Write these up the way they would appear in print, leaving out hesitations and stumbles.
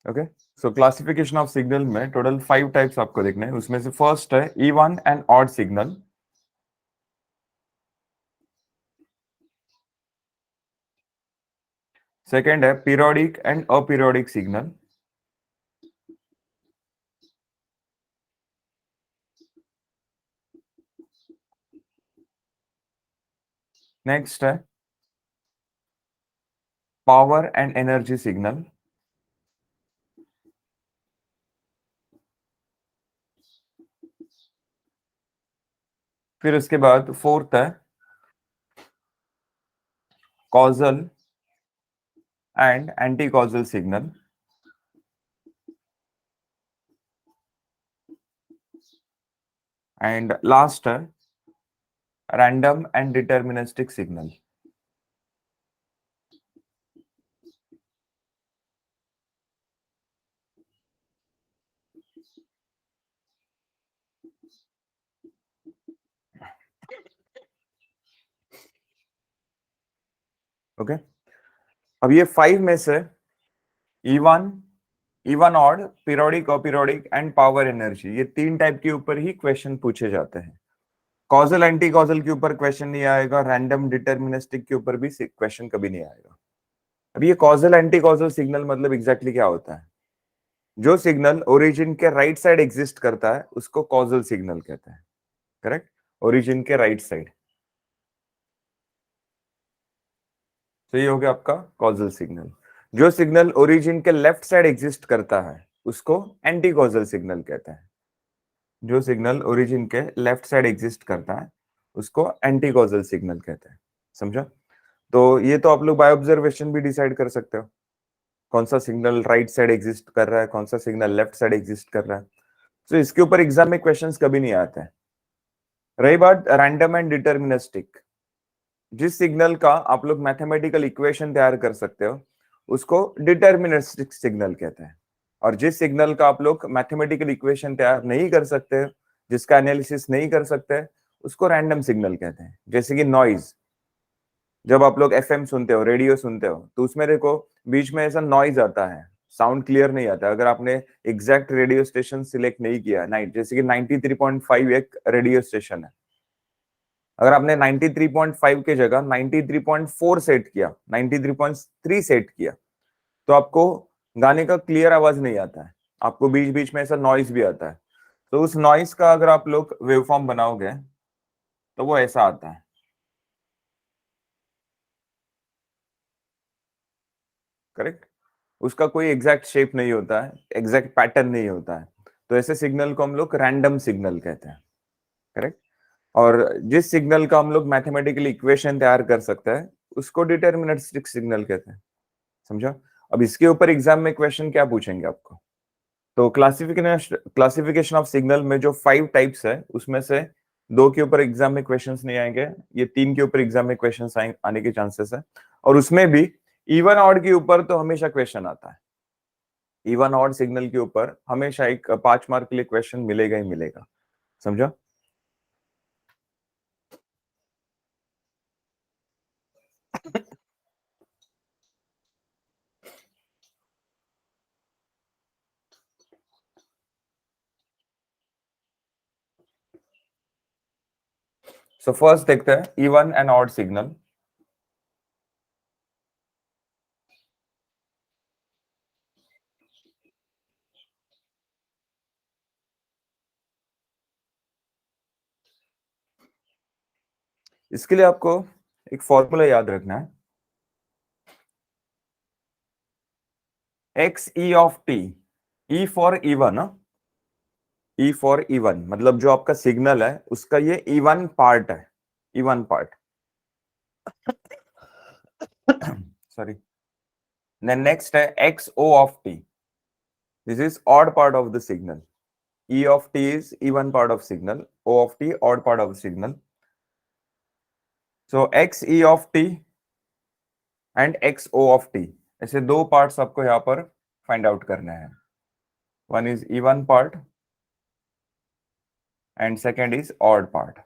Okay, so classification of signal में total 5 types आपको देखने हैं। उसमें से फर्स्ट है even and odd signal, second है periodic and aperiodic signal, next है पावर एंड एनर्जी सिग्नल, फिर उसके बाद फोर्थ है causal and anti causal signal, and last है random and deterministic signal. Okay, अब ये 5 में से even, even odd, periodic, aperiodic and power energy, ये 3 टाइप के ऊपर ही क्वेश्चन पूछे जाते हैं। कॉजल एंटी कॉजल के ऊपर क्वेश्चन नहीं आएगा, रैंडम डिटर्मिनिस्टिक के ऊपर भी क्वेश्चन कभी नहीं आएगा। अब ये कॉजल एंटी कॉजल सिग्नल मतलब एग्जैक्टली क्या होता है? जो सिग्नल ओरिजिन के राइट साइड एग्जिस्ट करता है उसको कॉजल सिग्नल कहते हैं। करेक्ट, ओरिजिन के राइट साइड। तो ये हो गया आपका कॉजल सिग्नल। जो सिग्नल ओरिजिन के लेफ्ट साइड एग्जिस्ट करता है उसको एंटी कॉजल सिग्नल कहते हैं। जो सिग्नल ओरिजिन के लेफ्ट साइड एग्जिस्ट करता है उसको एंटी कॉजल सिग्नल कहते हैं। समझा? तो ये तो आप लोग बाय ऑब्जर्वेशन भी डिसाइड कर सकते हो कौन सा सिग्नल राइट साइड एग्जिस्ट कर रहा है, कौन सा सिग्नल लेफ्ट साइड एग्जिस्ट कर रहा है। तो इसके ऊपर एग्जाम में क्वेश्चंस कभी नहीं आते हैं। रही बात रैंडम एंड डिटर्मिनिस्टिक, जिस सिग्नल का आप लोग मैथमेटिकल इक्वेशन तैयार कर सकते हो उसको डिटर्मिनिस्टिक सिग्नल कहते हैं। और जिस सिग्नल का आप लोग मैथमेटिकल इक्वेशन तैयार नहीं कर सकते, जिसका एनालिसिस नहीं कर सकते, उसको रैंडम सिग्नल कहते हैं। जैसे कि नॉइज, जब आप लोग एफएम सुनते हो, रेडियो सुनते हो, तो उसमें देखो बीच में ऐसा नॉइज आता है, साउंड क्लियर नहीं आता। अगर आपने एग्जैक्ट रेडियो स्टेशन सिलेक्ट नहीं किया, नाइट जैसे कि 93.5 एक रेडियो स्टेशन है, अगर आपने 93.5 के जगह 93.4 सेट किया, 93.3 सेट किया, तो आपको गाने का क्लियर आवाज नहीं आता है, आपको बीच बीच में ऐसा नॉइज भी आता है। तो उस नॉइज का अगर आप लोग वेवफॉर्म बनाओगे तो वो ऐसा आता है। करेक्ट, उसका कोई एग्जैक्ट शेप नहीं होता है, एग्जैक्ट पैटर्न नहीं होता है। तो ऐसे सिग्नल को हम लोग रैंडम सिग्नल कहते हैं। करेक्ट, और जिस सिग्नल का हम लोग मैथमेटिकल इक्वेशन तैयार कर सकते हैं उसको डिटर्मिनिस्टिक सिग्नल कहते हैं। समझा? अब इसके ऊपर एग्जाम में क्वेश्चन क्या पूछेंगे आपको? तो क्लासिफिकेशन ऑफ सिग्नल में जो 5 टाइप्स है उसमें से 2 के ऊपर एग्जाम में क्वेश्चंस नहीं आएंगे, ये 3 के ऊपर एग्जाम में क्वेश्चंस आने के चांसेस है। और उसमें भी इवन ऑड के ऊपर तो हमेशा क्वेश्चन आता है। इवन ऑड सिग्नल के ऊपर हमेशा एक 5 मार्क के लिए क्वेश्चन मिलेगा ही मिलेगा। समझा? सो फर्स्ट देखते हैं इवन एंड ऑड सिग्नल। इसके लिए आपको एक फॉर्मूला याद रखना है, x e of t, e for even, e for even मतलब जो आपका सिग्नल है उसका ये इवन पार्ट है, इवन पार्ट। सॉरी। नेक्स्ट है x o of t, this is odd part of the signal. E of t is even part of signal, O of t odd part of the signal. So x E of t and x O of t, ऐसे 2 parts आपको यहाँ पर find out करने हैं। One is even part and second is odd part.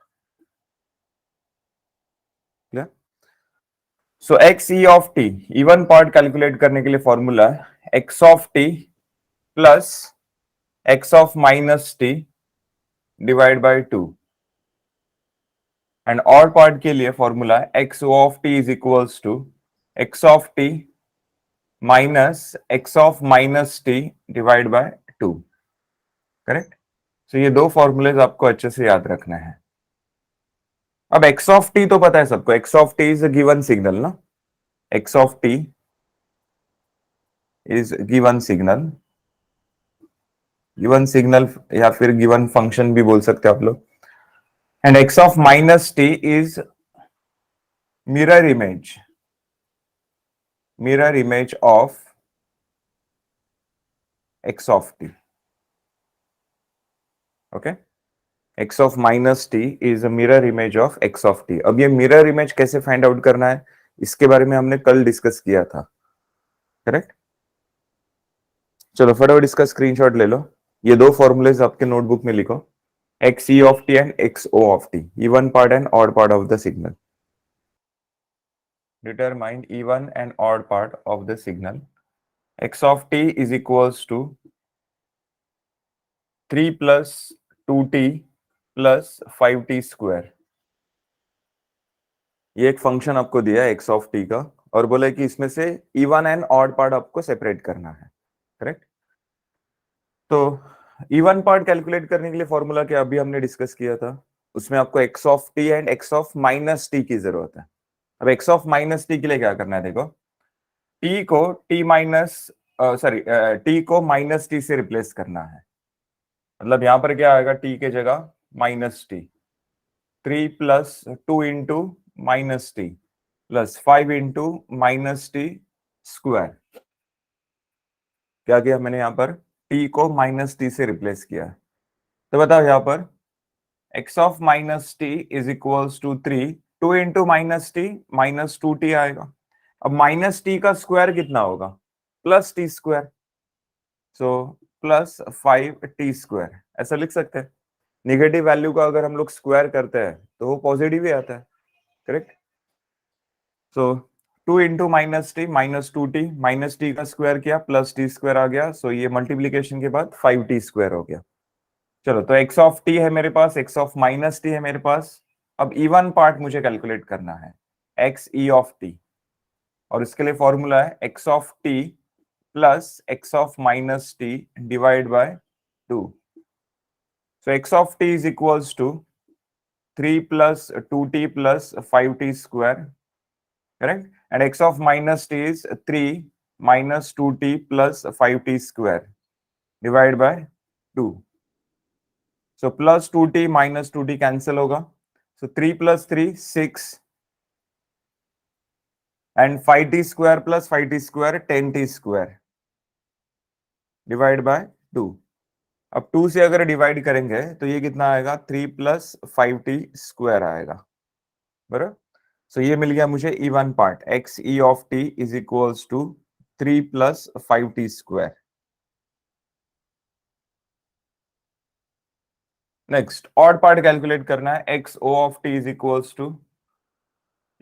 Clear? So x e of t, even part calculate करने के लिए formula है x of t plus x of minus t divide by 2 and और part के लिए formula है x of t is equals to x of t minus x of minus t divide by 2। Correct. तो ये दो formulas आपको अच्छे से याद रखना है। अब एक्स ऑफ टी तो पता है सबको, x of t is a given signal ना, x of t is given signal, given signal या फिर गिवन फंक्शन भी बोल सकते हैं आप लोग। And x of minus t is mirror image, mirror image of x of T. Okay, x of minus t is a mirror image of x of T. अब ये मिरर इमेज कैसे find out करना है, इसके बारे में हमने कल डिस्कस किया था। करेक्ट। चलो फटाफट इसका स्क्रीनशॉट ले लो। ये दो फॉर्मूलेज आपके नोटबुक में लिखो, x e of t and x o of t, even part and odd part of the signal. Determine even and odd part of the signal. X of t is equals to 3 plus 2t plus 5t square. ये एक function आपको दिया है x of t का, और बोला कि इसमें से इवन एंड ऑड पार्ट आपको सेपरेट करना है। करेक्ट। तो इवन पार्ट कैलकुलेट करने के लिए फॉर्मूला क्या अभी हमने डिस्कस किया था, उसमें आपको x of t and x of minus t की जरूरत है। अब x ऑफ माइनस t के लिए क्या करना है, देखो t को t माइनस सॉरी t को माइनस t से रिप्लेस करना है। मतलब यहां पर क्या आएगा, t के जगह minus T, 3 plus 2 into minus T plus 5 into minus t square. क्या किया मैंने यहां पर, t को माइनस टी से रिप्लेस किया। तो बताओ यहां पर x of minus t is equals to 3, 2 into minus t minus 2t आएगा। अब माइनस टी का स्क्वायर कितना होगा, plus t square, so plus 5t square, ऐसा लिख सकते हैं। निगेटिव वैल्यू का अगर हम लोग स्क्वायर करते हैं तो वो पॉजिटिव ही आता है। करेक्ट। सो 2 into minus t minus 2t, minus t का स्क्वायर किया प्लस टी स्क्वायर आ गया, सो ये मल्टीप्लीकेशन के बाद 5t स्क्वायर हो गया। चलो तो x ऑफ t है मेरे पास, x ऑफ माइनस टी है मेरे पास। अब इवन पार्ट मुझे कैलकुलेट करना है, x e ऑफ t, और इसके लिए फॉर्मूला है x of t plus x of minus t divide by 2। So x of t is equals to 3 plus 2t plus 5t square, correct? And x of minus t is 3 minus 2t plus 5t square divided by 2. So plus 2t minus 2t cancel होगा. So 3 plus 3 6 and 5t square plus 5t square 10t square divided by 2. अब 2 से अगर divide करेंगे तो ये कितना आएगा, 3 plus 5t square आएगा। बराबर। सो ये मिल गया मुझे even part, x e of t is equals to 3 plus 5t square. Next odd part calculate करना है, x o of t is equals to,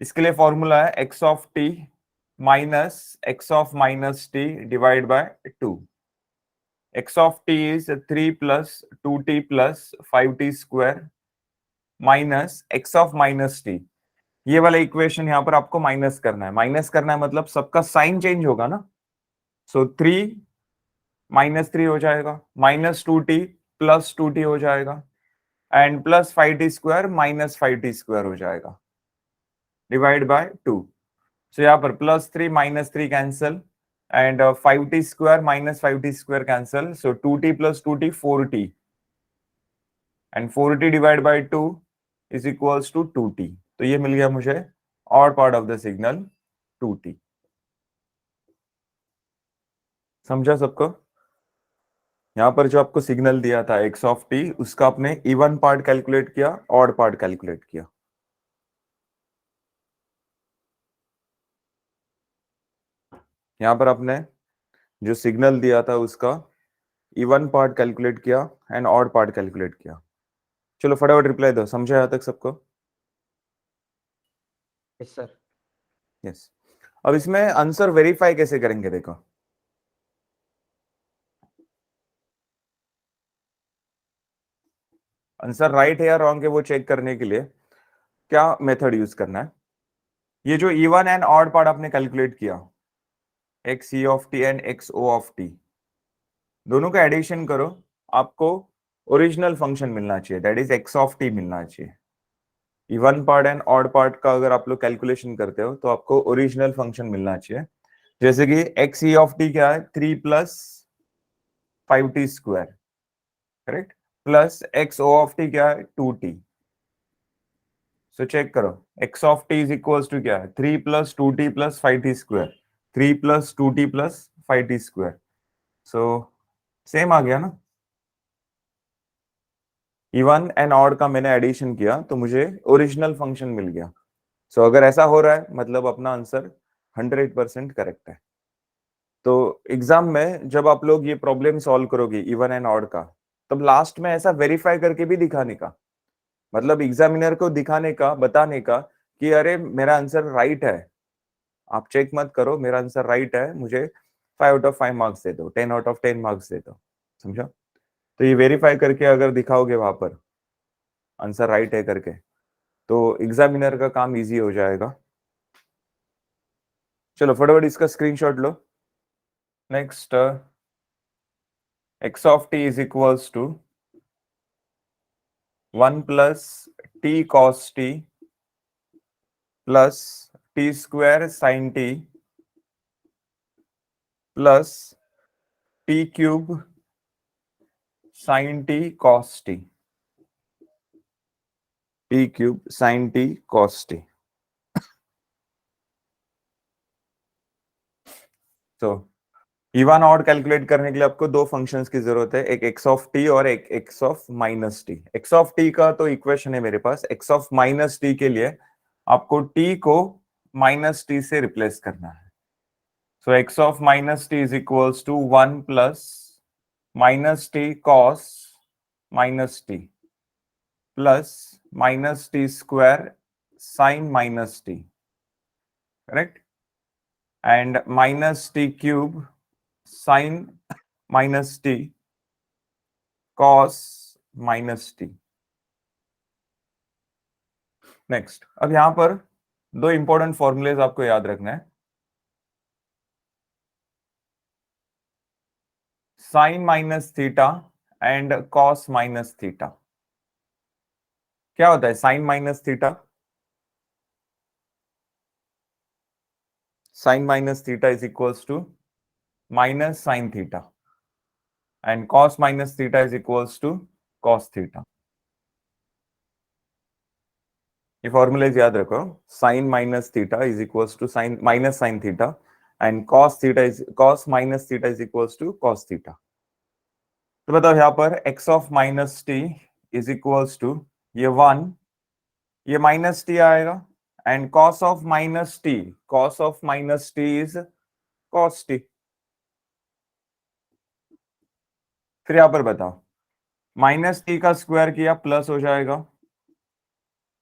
इसके लिए फॉर्मूला है x of t minus x of minus t divide by 2। X of t is 3 plus 2t plus 5t square minus x of minus t. ये वाला equation यहां पर आपको minus करना है, माइनस करना है मतलब सबका साइन चेंज होगा ना। सो 3 माइनस 3 हो जाएगा, माइनस 2t प्लस 2t हो जाएगा, and plus 5t square minus 5t square हो जाएगा डिवाइड बाय 2। सो यहाँ पर plus 3 minus 3 cancel, and 5t square minus 5t square cancel, so 2t plus 2t 4t, and 4t divide by 2 is equals to 2t। तो ये मिल गया मुझे odd part of the signal 2t। समझा सबको। यहाँ पर जो आपको सिग्नल दिया था एक्स ऑफ टी, उसका आपने इवन पार्ट कैलकुलेट किया, ऑड पार्ट कैलकुलेट किया। यहाँ पर आपने जो सिग्नल दिया था उसका इवन पार्ट कैलकुलेट किया एंड ऑड पार्ट कैलकुलेट किया। चलो फटाफट रिप्लाई दो, समझा यहाँ तक सबको? Yes sir. यस। अब इसमें आंसर वेरीफाई कैसे करेंगे, देखो आंसर राइट है या रॉन्ग है वो चेक करने के लिए क्या मेथड यूज करना है? ये जो इवन एंड ऑड पार्ट आपने कैलकुलेट किया, x e of t and x o of t, दोनों का एडिशन करो, आपको ओरिजिनल फंक्शन मिलना चाहिए, that is x of t मिलना चाहिए। Even part and odd part का अगर आप लोग कैलकुलेशन करते हो तो आपको ओरिजिनल फंक्शन मिलना चाहिए। जैसे कि एक्स ई ऑफ टी क्या है, 3 + 5t², correct, plus x o of t क्या है, 2t। सो चेक करो, x of t is equals to क्या है, 3 + 2t + 5t², 3 + 2t + 5t²। So same आ गया ना, इवन एंड ऑड का मैंने एडिशन किया तो मुझे ओरिजिनल फंक्शन मिल गया। सो अगर ऐसा हो रहा है मतलब अपना आंसर 100% करेक्ट है। तो एग्जाम में जब आप लोग ये प्रॉब्लम सॉल्व करोगे इवन एंड ऑड का, तब लास्ट में ऐसा वेरीफाई करके भी दिखाने का, मतलब एग्जामिनर को दिखाने का, बताने का कि अरे मेरा आंसर राइट है, आप चेक मत करो, मेरा आंसर राइट है, मुझे 5/5 मार्क्स दे दो, 10/10 मार्क्स दे दो। समझा? तो ये वेरीफाई करके अगर दिखाओगे वहां पर आंसर राइट है करके, तो एग्जामिनर का काम इजी हो जाएगा। चलो फटाफट इसका स्क्रीनशॉट लो। Next, x of t is equals to 1 + t cos t plus t² sin t plus t³ sin t cos t, t³ sin t cos t। तो इवन ऑड कैलकुलेट करने के लिए आपको दो फंक्शंस की जरूरत है, एक एक्स ऑफ टी और एक x of minus T. X of t का तो इक्वेशन है मेरे पास, एक्स ऑफ माइनस टी के लिए आपको टी को माइनस टी से रिप्लेस करना है। So x of minus t is equals to 1 + -t cos -t plus -t² sin -t, correct, and -t³ sin -t cos -t। Next, अब यहां पर दो इंपॉर्टेंट फॉर्मूलेज आपको याद रखना है। Sine minus theta and cos minus theta. क्या होता है sine minus theta? Sine minus theta is equals to minus sine theta and cos minus theta is equals to cos theta. ये फॉर्मूलेज याद रखो, sine minus theta is equals to sine minus sine theta and cos minus theta is equals to cos theta. तो बताओ यहां पर x of minus t is equals to ये 1, ये minus t आएगा, and cos of minus t is cos t. फिर यहां पर बताओ, माइनस टी का स्क्वायर किया प्लस हो जाएगा,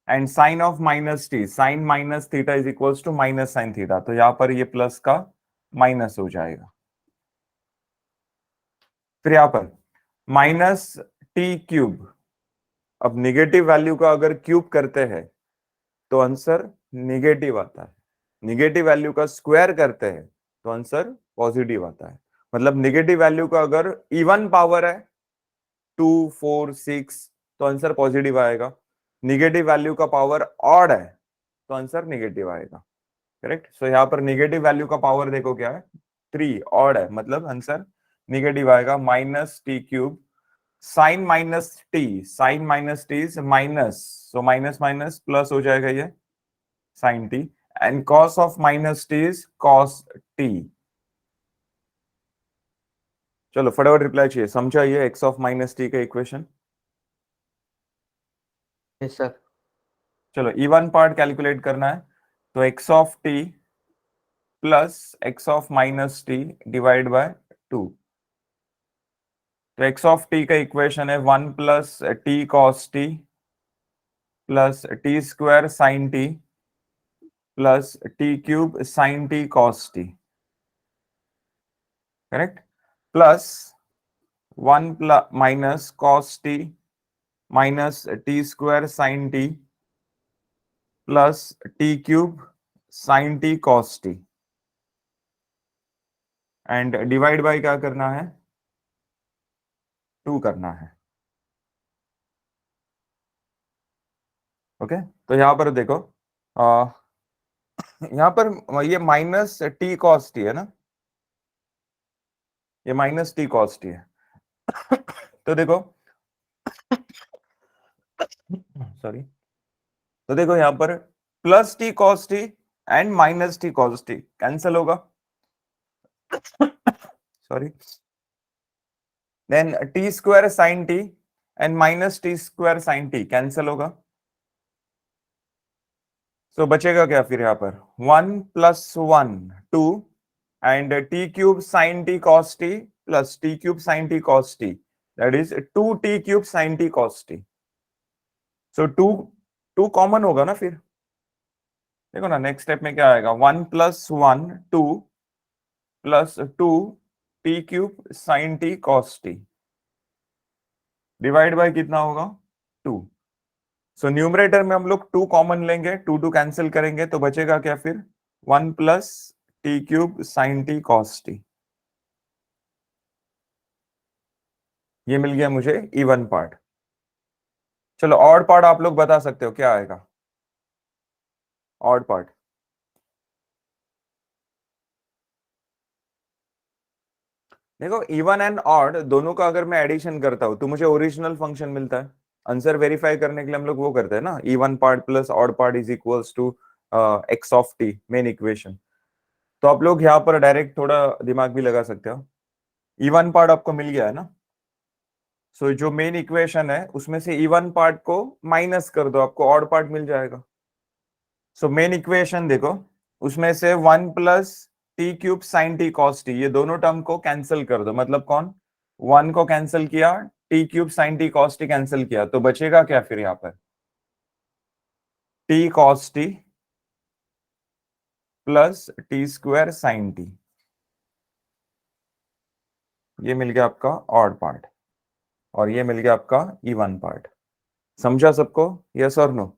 and sine of minus t, sine minus theta is equals to minus sine theta, तो यहां पर ये प्लस का माइनस हो जाएगा। फिर यहां पर -t³, अब निगेटिव वैल्यू का अगर क्यूब करते हैं तो आंसर निगेटिव आता है, निगेटिव वैल्यू का स्क्वायर करते हैं तो आंसर पॉजिटिव आता है। मतलब निगेटिव वैल्यू का अगर इवन पावर है 2 4 6 तो आंसर पॉजिटिव आएगा, निगेटिव वैल्यू का पावर ऑड है तो आंसर निगेटिव आएगा, करेक्ट। सो यहाँ पर निगेटिव वैल्यू का पावर देखो क्या है, 3, ऑड है मतलब आंसर निगेटिव आएगा। -t³ sine minus t is minus, so minus minus plus हो जाएगा ये sine t, and cos of minus t is cos t. चलो फटाफट रिप्लाई चाहिए, समझा ये एक्स ऑफ माइनस टी का इक्वेशन? Yes sir. चलो इवन पार्ट कैलकुलेट करना है, तो x of t plus x of minus t divide by 2। तो एक्स ऑफ टी का इक्वेशन है 1 + t cos t plus t² sin t plus t³ sin t cos t, correct, plus 1 + cos t minus t square sine T plus t cube sine t cos t and divide by क्या करना है, 2 करना है। Okay, तो यहां पर देखो, यहां पर ये माइनस टी कॉस टी है ना, ये माइनस टी कॉस टी है। तो देखो, सॉरी, तो देखो यहां पर plus t cos t and minus t cos t cancel होगा, sorry, then t square sine t and minus t square sine t cancel होगा। सो बचेगा क्या फिर यहाँ पर, 1 + 1 2 and t cube sine t cos t plus t cube sine t cos t, that is 2t³ sine t cos t. So 2 common होगा ना फिर, देखो ना नेक्स्ट स्टेप में क्या आएगा, 1 + 1 2 + 2 t³ sine t cos t divide by कितना होगा, 2। सो न्यूमरेटर में हम लोग 2 कॉमन लेंगे, 2 कैंसिल करेंगे तो बचेगा क्या फिर, 1 + t³ sine t cos T. ये मिल गया मुझे इवन पार्ट। चलो ऑड पार्ट आप लोग बता सकते हो क्या आएगा, ऑड पार्ट। देखो इवन एंड ऑड दोनों का अगर मैं एडिशन करता हूं तो मुझे ओरिजिनल फंक्शन मिलता है। आंसर वेरीफाई करने के लिए हम लोग वो करते हैं ना, even part plus odd part is equals to x of t, main equation. तो आप लोग यहाँ पर डायरेक्ट थोड़ा दिमाग भी लगा सकते हो। इवन पार्ट आपको मिल गया है ना, सो जो मेन इक्वेशन है उसमें से इवन पार्ट को माइनस कर दो, आपको ऑड पार्ट मिल जाएगा। सो मेन इक्वेशन देखो, उसमें से 1 + t³ sine t cos T, ये दोनों टर्म को कैंसिल कर दो, मतलब कौन, 1 को कैंसिल किया, t³ sine t cos t cancel किया, तो बचेगा क्या फिर यहाँ पर, t cos t plus t square sine t. ये मिल गया आपका ऑड पार्ट और ये मिल गया आपका इवन पार्ट। समझा सबको, यस और नो?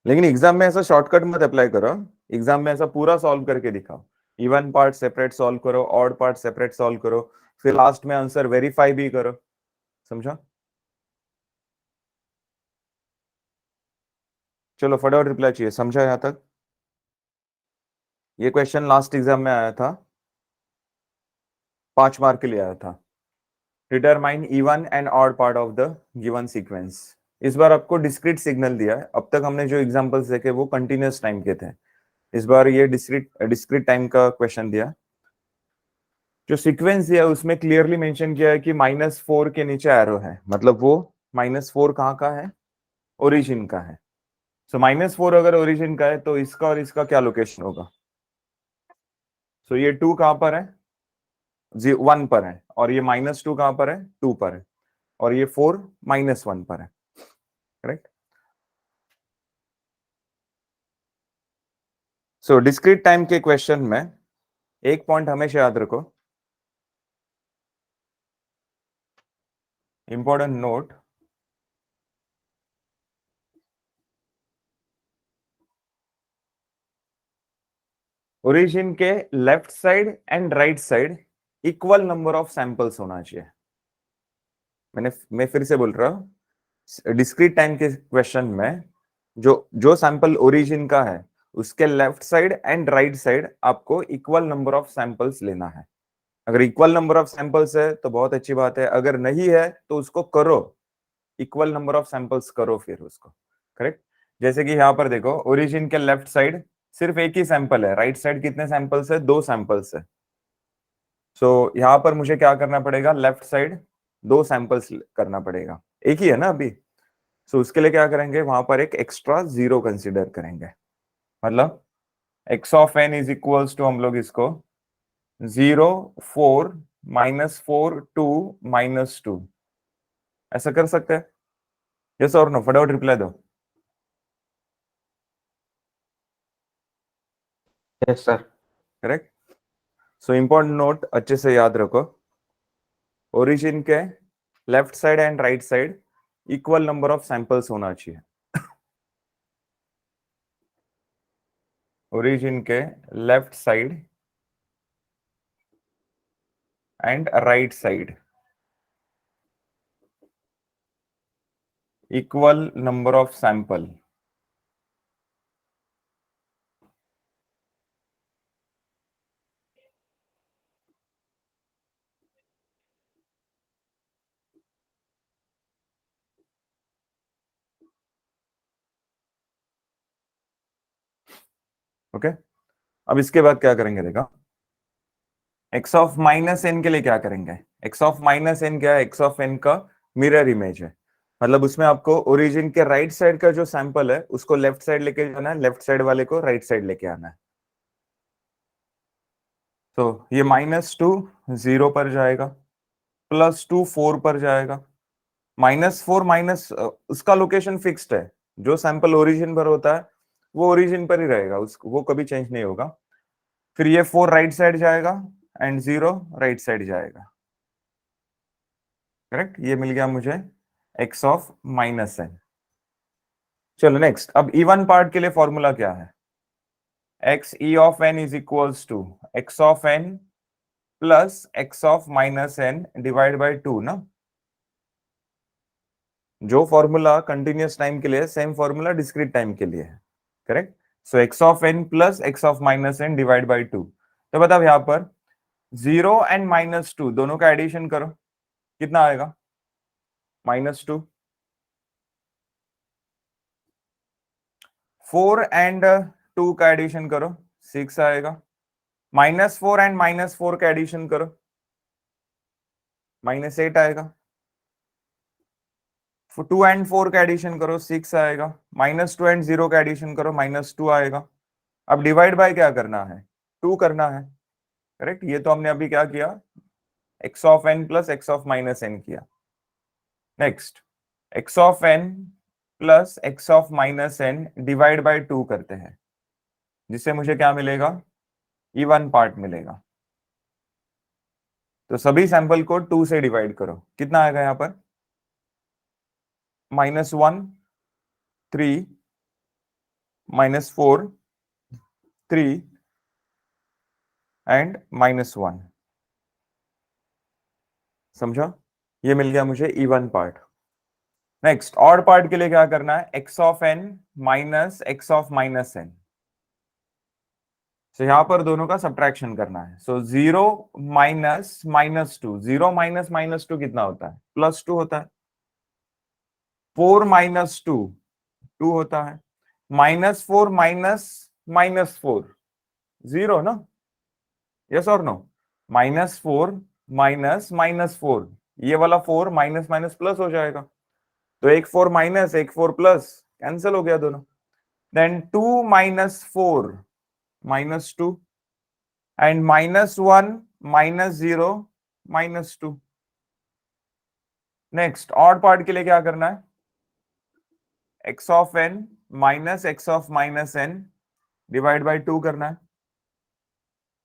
लेकिन एग्जाम में ऐसा शॉर्टकट मत अप्लाई करो, एग्जाम में ऐसा पूरा सॉल्व करके दिखाओ। इवन पार्ट सेपरेट सॉल्व करो, ऑड पार्ट सेपरेट सॉल्व करो, फिर लास्ट में आंसर वेरीफाई भी करो। समझा? चलो फटाफट रिप्लाई चाहिए, समझा यहां तक? ये क्वेश्चन लास्ट एग्जाम में आया था, 5 मार्क के लिए आया था। Determine even and odd part of the given sequence. इस बार आपको डिस्क्रीट सिग्नल दिया है, अब तक हमने जो एग्जांपल्स देखे वो कंटिन्यूअस टाइम के थे, इस बार ये डिस्क्रीट डिस्क्रीट टाइम का क्वेश्चन दिया। जो सीक्वेंस दिया है उसमें क्लियरली मेंशन किया है कि -4 के नीचे एरो है, मतलब वो -4 कहाँ का है, ओरिजिन का है। सो -4 अगर ओरिजिन का है तो इसका और इसका क्या लोकेशन होगा। सो ये 2 कहां पर है, 1 पर है, और ये -2 कहां पर है, 2 पर है, और ये 4 -1 पर है, करेक्ट। सो डिस्क्रीट टाइम के क्वेश्चन में एक पॉइंट हमेशा याद रखो, इंपॉर्टेंट नोट, ओरिजिन के left side and right side equal number of samples होना चाहिए। मैं फिर से बोल रहा हूं, डिस्क्रीट टाइम के क्वेश्चन में जो जो सैंपल ओरिजिन का है उसके left side and right side आपको इक्वल नंबर ऑफ सैंपल्स लेना है। अगर इक्वल नंबर ऑफ सैंपल्स है तो बहुत अच्छी बात है, अगर नहीं है तो उसको करो, इक्वल नंबर ऑफ सैंपल्स करो फिर उसको, करेक्ट। जैसे कि यहाँ पर देखो, ओरिजिन के लेफ्ट साइड सिर्फ एक ही सैंपल है, राइट साइड कितने सैंपल्स है, 2 सैंपल्स है। सो यहाँ पर मुझे क्या करना पड़ेगा, लेफ्ट साइड 2 सैंपल्स करना पड़ेगा, एक ही है ना अभी। सो उसके लिए क्या करेंगे, वहां पर एक एक्स्ट्रा 0 कंसिडर करेंगे, मतलब x of n is equals to, हम लोग इसको 0 4 -4 2 -2 ऐसा कर सकते हैं। यस और नो, फटाफट रिप्लाई दो। Yes sir. Correct. So important note अच्छे से याद रखो, ओरिजिन के left side and right side equal number of samples होना चाहिए। ओरिजिन के left side and right side equal number of sample. Okay, अब इसके बाद क्या करेंगे देखा, एक्स ऑफ माइनस एन के लिए क्या करेंगे, एक्स ऑफ माइनस एन क्या है, एक्स ऑफ एन का मिरर इमेज है। मतलब उसमें आपको ओरिजिन के राइट साइड का जो सैंपल है उसको लेफ्ट साइड लेके जाना है, लेफ्ट साइड वाले को राइट साइड लेके आना है। तो ये -2 0 पर जाएगा, +2 4 पर जाएगा, -4 माइनस उसका लोकेशन फिक्स्ड है, जो सैंपल ओरिजिन पर होता है वो ओरिजिन पर ही रहेगा, उसको वो कभी चेंज नहीं होगा। फिर ये 4 राइट साइड जाएगा एंड 0 राइट साइड जाएगा। करेक्ट, ये मिल गया मुझे एक्स ऑफ माइनस एन। चलो नेक्स्ट, अब इवन पार्ट के लिए फॉर्मूला क्या है, x e of n is equals to x of n plus x of minus n divide by 2 ना। जो फॉर्मूला कंटिन्यूअस टाइम के लिए सेम फॉर्मूला डिस्क्रीट टाइम के लिए है। Correct, so x of n plus x of minus n divide by 2। तो बताओ यहां पर 0 एंड -2 दोनों का एडिशन करो, कितना आएगा, -2। 4 एंड 2 का एडिशन करो, 6 आएगा। -4 एंड -4 का एडिशन करो, -8 आएगा। 2 एंड 4 का एडिशन करो, 6 आएगा। -2 एंड 0 का एडिशन करो, -2 आएगा। अब डिवाइड बाय क्या करना है, 2 करना है। करेक्ट, ये तो हमने अभी क्या किया, x of n plus x of minus n किया। Next, x of n plus x of minus n divide by 2 करते हैं, जिससे मुझे क्या मिलेगा, इवन पार्ट मिलेगा। तो सभी सैंपल को 2 से डिवाइड करो, कितना आएगा यहां पर, -1 3 -4 3 एंड -1। समझा, ये मिल गया मुझे even part. Next, odd part के लिए क्या करना है, x of n minus x of minus n. तो यहां पर दोनों का सब्ट्रैक्शन करना है। सो 0 माइनस -2, 0 माइनस -2 कितना होता है, +2 होता है। 4 -2 2 होता है। -4 माइनस -4 0 ना, यस और नो, -4 माइनस -4, ये वाला 4 माइनस माइनस प्लस हो जाएगा, तो एक 4 माइनस एक 4 प्लस कैंसिल हो गया दोनों। Then 2 -4 -2 and -1 -0 -2। Next, odd part के लिए क्या करना है, x of n minus x of minus n divide by 2 करना है।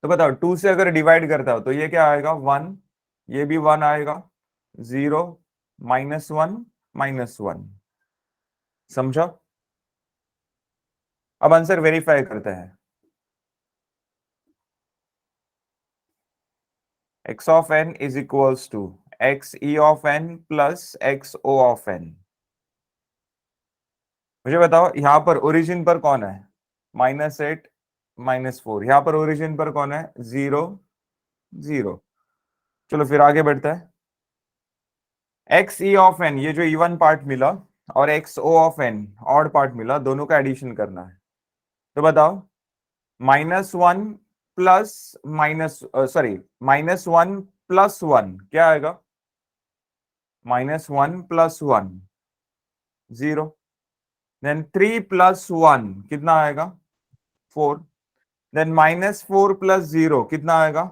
तो बताओ 2 से अगर डिवाइड करता हो तो ये क्या आएगा, 1, ये भी 1 आएगा, 0 -1 -1। समझा, अब आंसर वेरीफाई करते हैं। X of n is equals to x e of n plus x o of n. मुझे बताओ यहां पर ओरिजिन पर कौन है, -8 -4, यहां पर ओरिजिन पर कौन है, 0 0। चलो फिर आगे बढ़ता है, एक्स ई ऑफ एन ये जो इवन पार्ट मिला और x o of n odd part मिला, दोनों का एडिशन करना है। तो बताओ -1 प्लस माइनस सॉरी -1 + 1 क्या आएगा, -1 + 1 0। देन 3 + 1 कितना आएगा, 4। देन -4 + 0 कितना आएगा,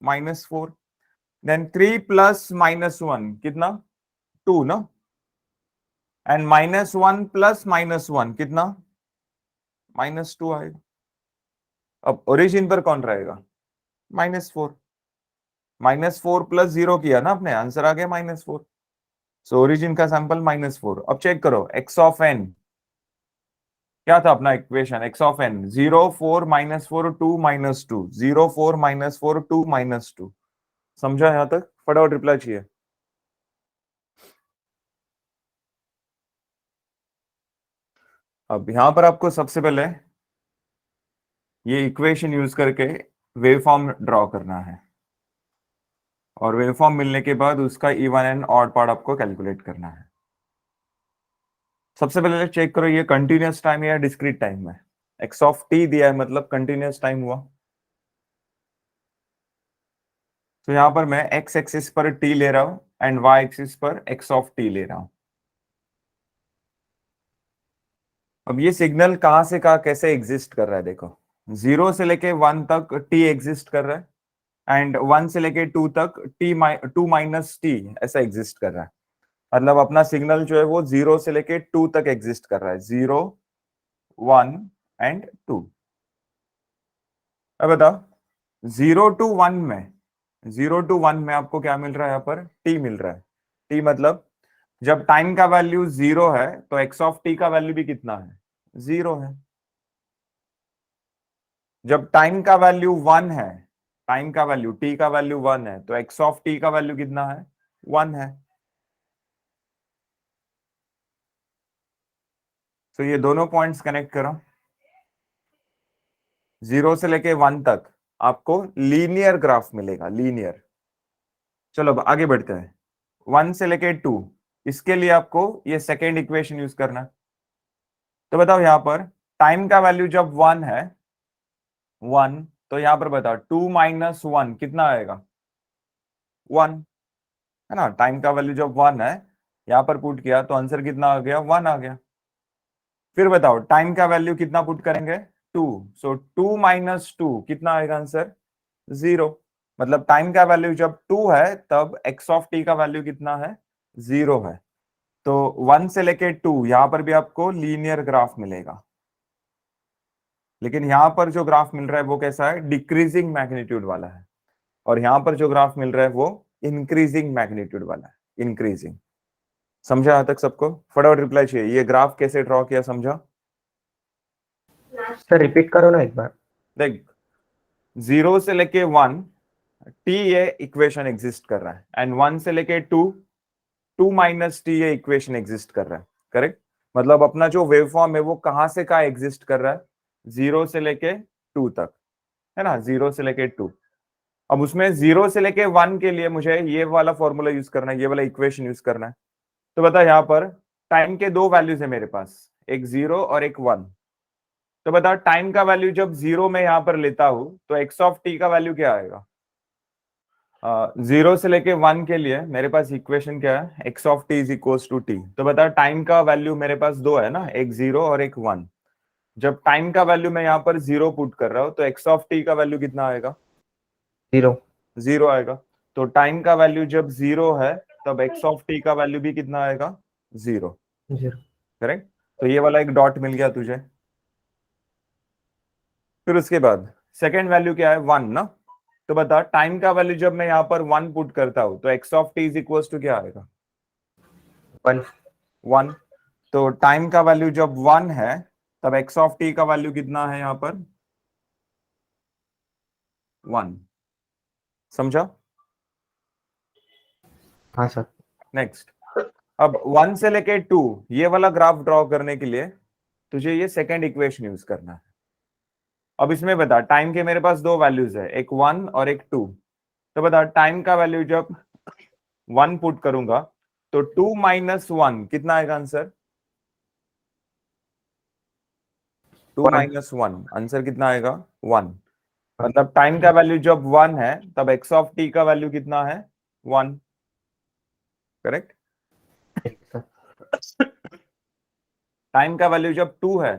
-4। देन 3 + -1 कितना, 2 ना, एंड -1 + -1 कितना, -2 आएगा। अब ओरिजिन पर कौन रहेगा, -4। -4 प्लस 0 किया ना आपने, आंसर आ गया -4। सो ओरिजिन का सैंपल -4। अब चेक करो x ऑफ n क्या था अपना इक्वेशन, x ऑफ n 0 4 -4 2 -2 0 4 -4 2 -2। समझा यहां तक? फटाफट रिप्लाई चाहिए। अब यहां पर आपको सबसे पहले ये इक्वेशन यूज करके वेवफॉर्म ड्रॉ करना है, और वेवफॉर्म मिलने के बाद उसका इवन एंड ऑड पार्ट आपको कैलकुलेट करना है। सबसे पहले चेक करो ये कंटिन्यूअस टाइम है या डिस्क्रीट टाइम है। एक्स ऑफ टी दिया है मतलब कंटिन्यूअस टाइम हुआ। तो यहां पर मैं एक्स एक्सिस पर टी ले रहा हूं एंड वाई एक्सिस पर एक्स ऑफ टी ले रहा हूं। अब ये सिग्नल कहां से कहां कैसे एग्जिस्ट कर रहा है देखो, 0 से लेके 1 तक टी एग्जिस्ट कर रहा है एंड 1 से लेके 2 तक टू माइनस टी ऐसा एग्जिस्ट कर रहा है। मतलब अपना सिग्नल जो है वो 0 से लेके 2 तक एग्जिस्ट कर रहा है, 0 1 एंड 2। अब बताओ 0 to 1 में आपको क्या मिल रहा है, यहाँ पर टी मिल रहा है। टी मतलब जब टाइम का वैल्यू 0 है तो एक्स ऑफ टी का वैल्यू भी कितना है, 0 है। जब टाइम का वैल्यू 1 है, टाइम का वैल्यू टी का वैल्यू 1 है तो एक्स ऑफ टी का वैल्यू कितना है, 1 है। तो ये दोनों पॉइंट्स कनेक्ट करो। 0 से लेके 1 तक आपको लीनियर ग्राफ मिलेगा, लीनियर। चलो अब आगे बढ़ते हैं। 1 से लेके 2, इसके लिए आपको ये सेकेंड इक्वेशन यूज करना है। तो बताओ यहां पर टाइम का वैल्यू जब 1 है, 1, तो यहां पर बताओ 2 माइनस 1 कितना आएगा, 1 है ना। टाइम का वैल्यू जब 1 है यहां पर पुट किया तो आंसर कितना आ गया, 1 आ गया। फिर बताओ टाइम का वैल्यू कितना पुट करेंगे, 2। सो 2 माइनस 2 कितना आएगा आंसर, 0। मतलब टाइम का वैल्यू जब 2 है तब एक्स ऑफ टी का वैल्यू कितना है, 0 है। तो 1 से लेके 2 यहां पर भी आपको लीनियर ग्राफ मिलेगा, लेकिन यहां पर जो ग्राफ मिल रहा है वो कैसा है, डिक्रीजिंग मैग्नीट्यूड वाला है। और यहां पर जो ग्राफ मिल रहा है वो इंक्रीजिंग मैग्नीट्यूड वाला है, इंक्रीजिंग। समझा यहां तक सबको? फटाफट रिप्लाई चाहिए, ये ग्राफ कैसे ड्रॉ किया समझा? सर रिपीट करो ना एक बार। देख 0 से लेके 1 टी ये इक्वेशन एग्जिस्ट कर रहा है एंड 1 से लेके 2 2 माइनस टी ये इक्वेशन एग्जिस्ट कर रहा है, करेक्ट। मतलब अपना जो वेव फॉर्म है वो कहां से कहां एग्जिस्ट कर रहा है, 0 से लेके 2 तक, है ना, 0 से लेके 2। अब उसमें 0 से लेके 1 के लिए मुझे ये वाला फॉर्मूला यूज करना है, ये वाला इक्वेशन यूज करना है। तो बता यहां पर टाइम के दो वैल्यूज है मेरे पास, एक 0 और एक 1। तो बता टाइम का वैल्यू जब 0 में यहां पर लेता हूं तो एक्स ऑफ टी का वैल्यू क्या आएगा। 0 से लेके 1 के लिए मेरे पास इक्वेशन क्या है, x of t is equals to t. तो बता टाइम का वैल्यू मेरे पास दो है ना, एक 0 और एक 1। जब टाइम का वैल्यू मैं यहाँ पर 0 पुट कर रहा हूं तो एक्स ऑफ टी का वैल्यू कितना आएगा, 0। 0 आएगा। तो टाइम का वैल्यू जब 0 है तब एक्स ऑफ टी का वैल्यू भी कितना आएगा, 0। 0। करेक्ट। तो ये वाला एक डॉट मिल गया तुझे। फिर उसके बाद सेकेंड वैल्यू क्या है, 1 ना। तो बता टाइम का वैल्यू जब मैं यहाँ पर 1 पुट करता हूं तो x of t is equal to क्या आएगा, 1। 1। तो टाइम का वैल्यू जब 1 है तब एक्स ऑफ टी का वैल्यू कितना है यहाँ पर, 1। समझा? हाँ सर। नेक्स्ट, अब 1 से लेके 2 ये वाला ग्राफ ड्रॉ करने के लिए तुझे ये सेकेंड इक्वेशन यूज करना है। अब इसमें बता टाइम के मेरे पास दो वैल्यूज है, एक 1 और एक 2। तो बता टाइम का वैल्यू जब 1 पुट करूंगा तो 2 माइनस 1 कितना आएगा आंसर, 2 1। माइनस 1 आंसर कितना आएगा, 1। मतलब टाइम का वैल्यू जब 1 है तब एक्स ऑफ टी का वैल्यू कितना है, 1। करेक्ट। टाइम का वैल्यू जब 2 है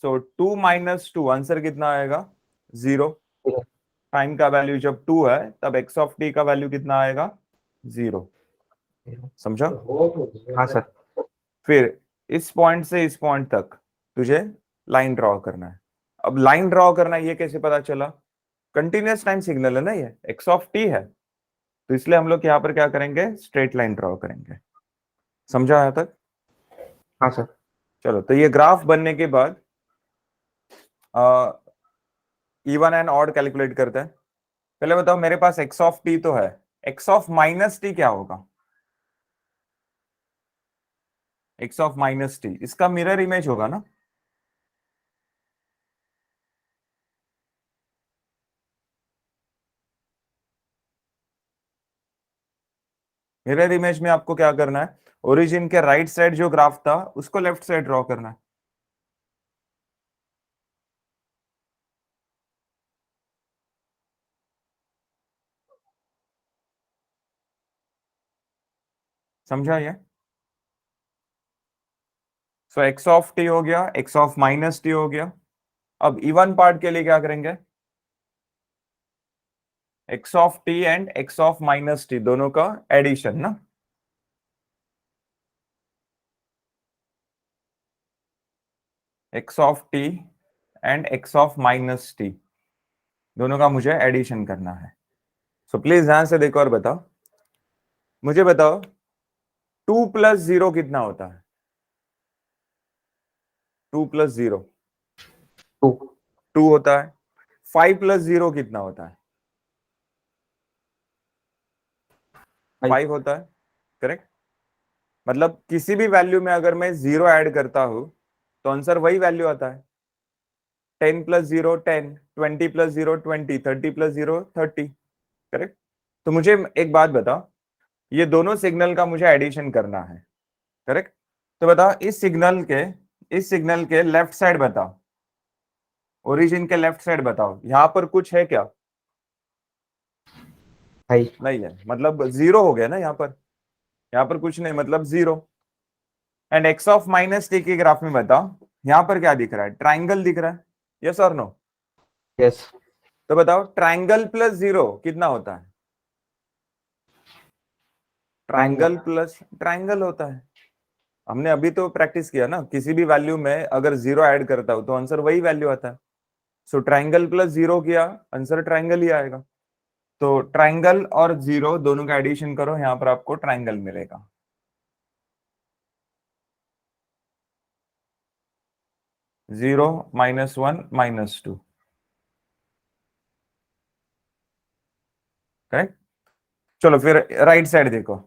सो 2 माइनस 2 आंसर कितना आएगा, 0। टाइम का वैल्यू जब 2 है तब एक्स ऑफ टी का वैल्यू कितना आएगा, 0। समझा? हाँ सर। फिर इस पॉइंट से इस पॉइंट तक तुझे लाइन ड्रॉ करना है। अब लाइन ड्रॉ करना है ये कैसे पता चला, कंटिन्यूअस टाइम सिग्नल है ना, ये एक्स ऑफ टी है। तो इसलिए हम लोग यहाँ पर क्या करेंगे, स्ट्रेट लाइन ड्रॉ करेंगे। समझा यहाँ तक? हाँ सर। चलो, तो ये ग्राफ बनने के बाद इवन एंड ऑड कैलकुलेट करते हैं। पहले बताओ, मेरे पास एक्स ऑफ टी तो है, एक्स ऑफ माइनस टी क्या होगा? एक्स ऑफ माइनस टी इसका मिरर इमेज होगा ना? मिरर इमेज में आपको क्या करना है, ओरिजिन के राइट साइड जो ग्राफ था उसको लेफ्ट साइड ड्रॉ करना है। समझा ये? सो एक्स ऑफ टी हो गया, एक्स ऑफ माइनस टी हो गया। अब इवन पार्ट के लिए क्या करेंगे, x of t and x of minus T दोनों का एडिशन ना। X of t and x of minus T दोनों का मुझे एडिशन करना है। सो प्लीज ध्यान से देखो और बताओ, मुझे बताओ 2 + 0 कितना होता है? 2 + 0 टू 2 होता है। 5 + 0 कितना होता है? 5 होता है, करेक्ट। मतलब किसी भी वैल्यू में अगर मैं 0 ऐड करता हूं तो आंसर वही वैल्यू आता है। 10 + 0 10, 20 + 0 20, 30 + 0 30, करेक्ट। तो मुझे एक बात बताओ, ये दोनों सिग्नल का मुझे एडिशन करना है, करेक्ट। तो बताओ इस सिग्नल के लेफ्ट साइड बताओ, ओरिजिन के लेफ्ट साइड बताओ, यहां पर कुछ है क्या? हाई नहीं है, मतलब 0 हो गया ना यहाँ पर कुछ नहीं, मतलब 0। And x of minus T के ग्राफ में बताओ, यहां पर क्या दिख रहा है, ट्राइंगल दिख रहा है, यस और नो? यस तो बताओ ट्राइंगल प्लस 0 कितना होता है? ट्राइंगल प्लस ट्राइंगल होता है। हमने अभी तो प्रैक्टिस किया ना, किसी भी वैल्यू में अगर 0 ऐड करता हूं तो आंसर वही वैल्यू आता है। सो ट्राइंगल प्लस 0 किया, आंसर ट्राइंगल ही आएगा। तो ट्राइंगल और 0 दोनों का एडिशन करो, यहां पर आपको ट्राइंगल मिलेगा। 0 -1 -2, करेक्ट। चलो फिर राइट साइड देखो,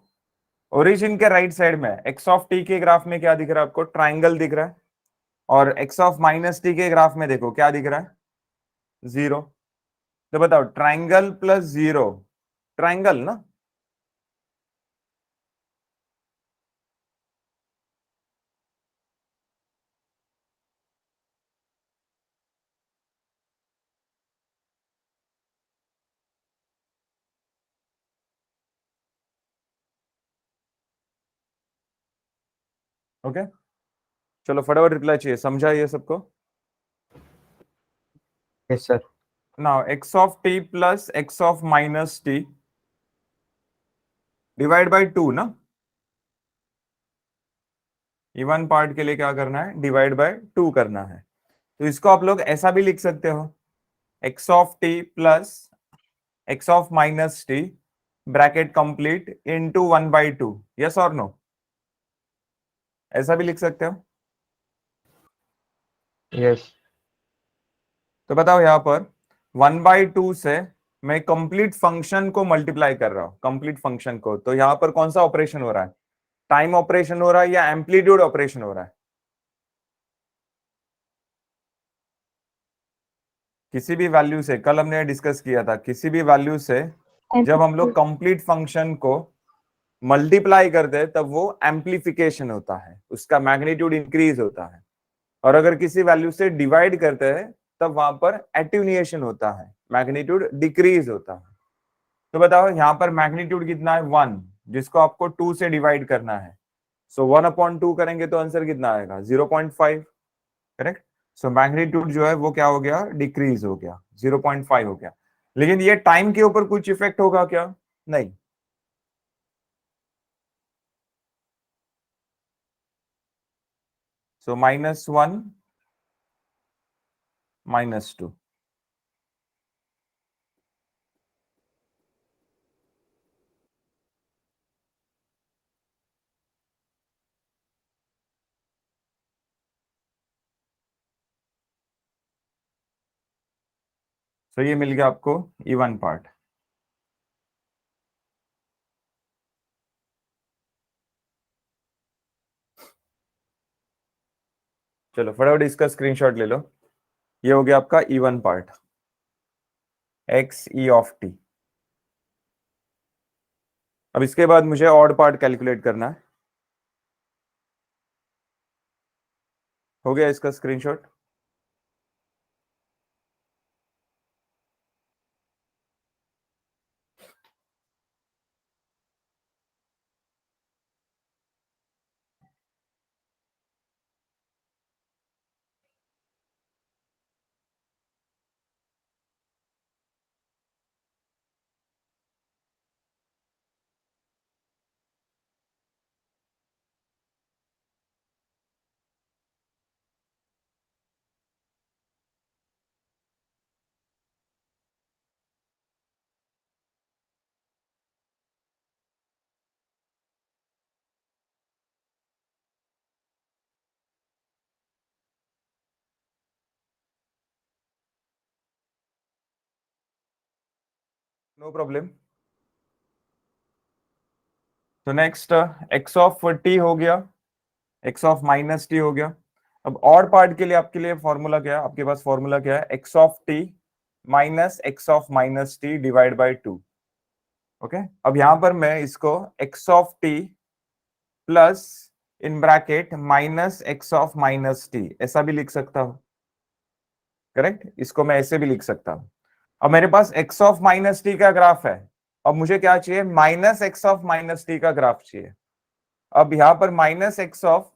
ओरिजिन के राइट साइड में एक्स ऑफ टी के ग्राफ में क्या दिख रहा है आपको, ट्राइंगल दिख रहा है। और एक्स ऑफ माइनस टी के ग्राफ में देखो क्या दिख रहा है, 0। तो बताओ ट्राइंगल प्लस 0 ट्राइंगल ना? ओके, चलो फटाफट रिप्लाई चाहिए, समझा ये सबको? Yes sir. Now x of t plus x of minus t divide by 2 ना। इवन पार्ट के लिए क्या करना है, डिवाइड बाय 2 करना है। तो इसको आप लोग ऐसा भी लिख सकते हो, x of t plus x of minus T bracket complete into 1/2, yes और नो? ऐसा भी लिख सकते हो। यस तो बताओ यहां पर 1/2 से मैं कंप्लीट फंक्शन को मल्टीप्लाई कर रहा हूं, कंप्लीट फंक्शन को। तो यहां पर कौन सा ऑपरेशन हो रहा है, टाइम ऑपरेशन हो रहा है या एम्पलीट्यूड ऑपरेशन हो रहा है? किसी भी वैल्यू से, कल हमने डिस्कस किया था, किसी भी वैल्यू से जब हम लोग कंप्लीट फंक्शन को मल्टीप्लाई करते हैं तब वो एम्पलीफिकेशन होता है, उसका मैग्नीट्यूड इंक्रीज होता है। और अगर किसी वैल्यू से डिवाइड करते हैं तब वहां पर एट्यूनिएशन होता है, मैग्नीट्यूड डिक्रीज होता है। तो बताओ यहाँ पर मैग्नीट्यूड कितना है, 1, जिसको आपको 2 से डिवाइड करना है। सो 1/2 करेंगे तो आंसर कितना आएगा, 0.5, करेक्ट। सो मैग्नीट्यूड जो है वो क्या हो गया, डिक्रीज हो गया, 0.5 हो गया। लेकिन ये टाइम के ऊपर कुछ इफेक्ट होगा क्या? नहीं। सो -1 -2, तो ये मिल गया आपको E1 पार्ट। चलो फटाफट इसका स्क्रीनशॉट ले लो। ये हो गया आपका E1 part, x e of T. अब इसके बाद मुझे ऑड पार्ट कैलकुलेट करना है। हो गया इसका स्क्रीनशॉट? No problem. तो नेक्स्ट एक्स ऑफ टी हो गया, एक्स ऑफ माइनस टी हो गया। अब ऑड पार्ट के लिए आपके लिए फॉर्मूला क्या है? आपके पास फॉर्मूला क्या है? X of t minus x of minus t divide by 2। Okay, अब यहां पर मैं इसको x of t plus in bracket minus x of minus T ऐसा भी लिख सकता हूं। करेक्ट, इसको मैं ऐसे भी लिख सकता हूं। अब मेरे पास एक्स ऑफ माइनस टी का ग्राफ है। अब मुझे क्या चाहिए? Minus x of minus t का ग्राफ चाहिए। अब यहां पर minus x of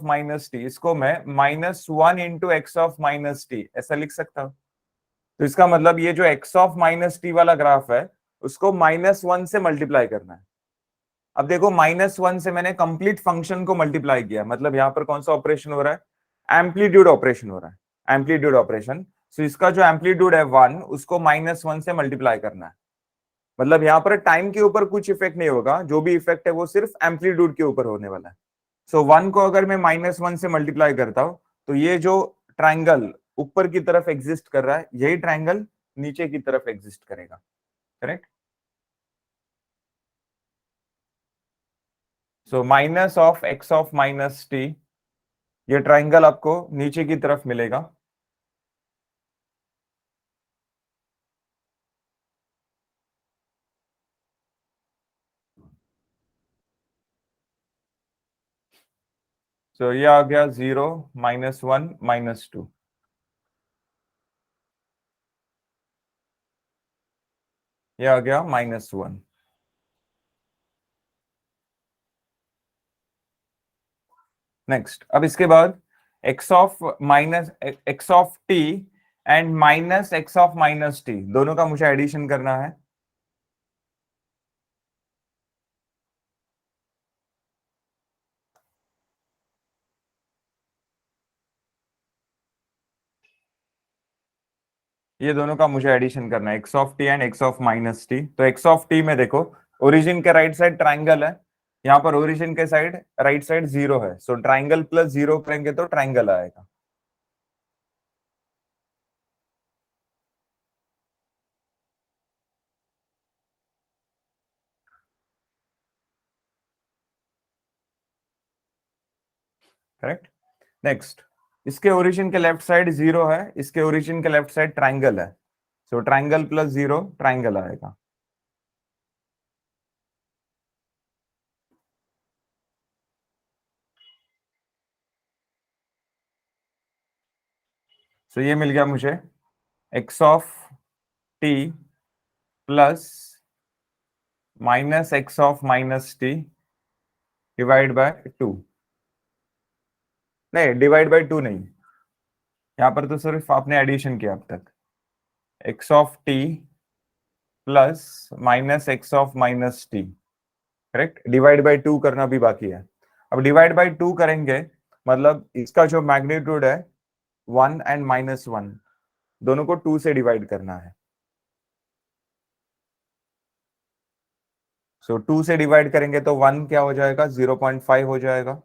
minus T, इसको मैं -1 into x of minus T ऐसा लिख सकता हूं। तो इसका मतलब ये जो एक्स ऑफ माइनस टी वाला ग्राफ है उसको -1 से मल्टीप्लाई करना है। अब देखो -1 से मैंने कंप्लीट फंक्शन को मल्टीप्लाई किया, मतलब यहां पर कौन सा ऑपरेशन हो रहा है? एम्पलीट्यूड ऑपरेशन हो रहा है, एम्पलीट्यूड ऑपरेशन। तो इसका जो एम्पलीट्यूड है 1, उसको -1 से मल्टीप्लाई करना है। मतलब यहाँ पर टाइम के ऊपर कुछ इफेक्ट नहीं होगा, जो भी इफेक्ट है वो सिर्फ एम्पलीट्यूड के ऊपर होने वाला है। सो 1 को अगर मैं -1 से मल्टीप्लाई करता हूं तो ये जो ट्रायंगल ऊपर की तरफ एग्जिस्ट कर रहा है यही ट्रायंगल नीचे की तरफ एग्जिस्ट करेगा। Correct? So minus of x of minus t, ये ट्रायंगल आपको नीचे की तरफ मिलेगा। सो ये आ गया 0 -1 -2। ये आ गया -1। नेक्स्ट, अब इसके बाद x of t and minus x of minus T दोनों का मुझे एडिशन करना है। ये दोनों का मुझे एडिशन करना है, x of t and x of minus T. तो एक्स ऑफ टी में देखो, ओरिजिन के राइट साइड ट्राइंगल है, यहाँ पर ओरिजिन के साइड राइट साइड 0 है। सो ट्राइंगल प्लस 0 करेंगे तो ट्राइंगल आएगा। करेक्ट? नेक्स्ट, इसके ओरिजिन के लेफ्ट साइड 0 है, इसके ओरिजिन के लेफ्ट साइड ट्राइंगल है। सो ट्राइंगल प्लस 0 ट्राइंगल आएगा। सो ये मिल गया मुझे x of t plus minus x of minus t divide by 2। नहीं, डिवाइड बाय 2 नहीं, यहाँ पर तो सिर्फ आपने एडिशन किया अब तक। X of t plus minus x of minus T. Correct? Divide by 2 करना भी बाकी है। अब डिवाइड बाय 2 करेंगे मतलब इसका जो मैग्नीट्यूड है 1 एंड -1 दोनों को 2 से डिवाइड करना है। सो 2 से डिवाइड करेंगे तो 1 क्या हो जाएगा? 0.5 हो जाएगा।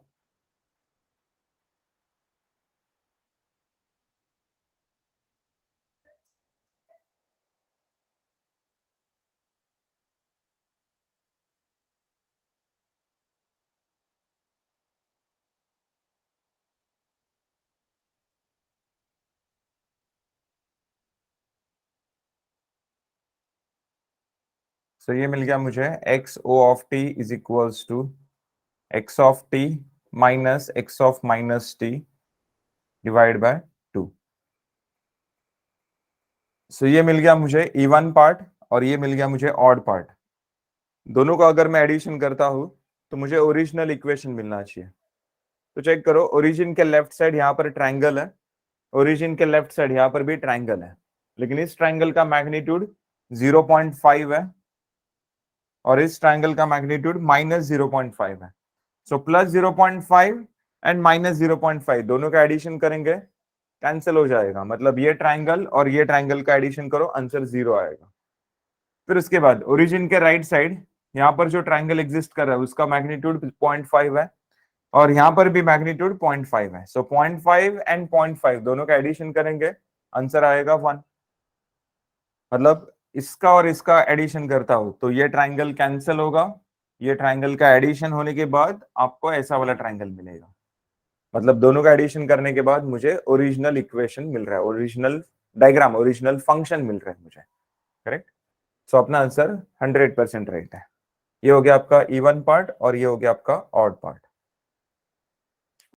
सो ये मिल गया मुझे x o of t is equals to x of t minus x of minus t divide by 2। So ये मिल गया मुझे इवन पार्ट और ये मिल गया मुझे ऑड पार्ट। दोनों का अगर मैं एडिशन करता हूं तो मुझे ओरिजिनल इक्वेशन मिलना चाहिए। तो चेक करो, ओरिजिन के लेफ्ट साइड यहाँ पर ट्राइंगल है, ओरिजिन के लेफ्ट साइड यहाँ पर भी ट्राइंगल है, लेकिन इस ट्राइंगल का मैग्नीट्यूड 0.5 है और इस ट्राइंगल का मैग्नीट्यूड -0.5 है। सो प्लस 0.5 एंड -0.5 दोनों का एडिशन करेंगे, कैंसिल हो जाएगा, मतलब ये ट्राइंगल और ये ट्राइंगल का एडिशन करो, आंसर 0 आएगा। फिर उसके बाद ओरिजिन के राइट साइड यहाँ पर जो ट्राइंगल एग्जिस्ट कर रहा है उसका मैग्नीट्यूड 0.5 है और यहाँ पर भी मैग्नीट्यूड 0.5 है। सो 0.5 एंड 0.5 दोनों का एडिशन करेंगे, आंसर आएगा 1। मतलब इसका और इसका एडिशन करता हूं तो ये ट्राइंगल कैंसिल होगा, ये ट्राइंगल का एडिशन होने के बाद आपको ऐसा वाला ट्राइंगल मिलेगा। मतलब दोनों का एडिशन करने के बाद मुझे ओरिजिनल इक्वेशन मिल रहा है, ओरिजिनल डायग्राम, ओरिजिनल फंक्शन मिल रहा है मुझे। करेक्ट। सो अपना आंसर 100% राइट है। ये हो गया आपका इवन पार्ट और ये हो गया आपका ऑड पार्ट।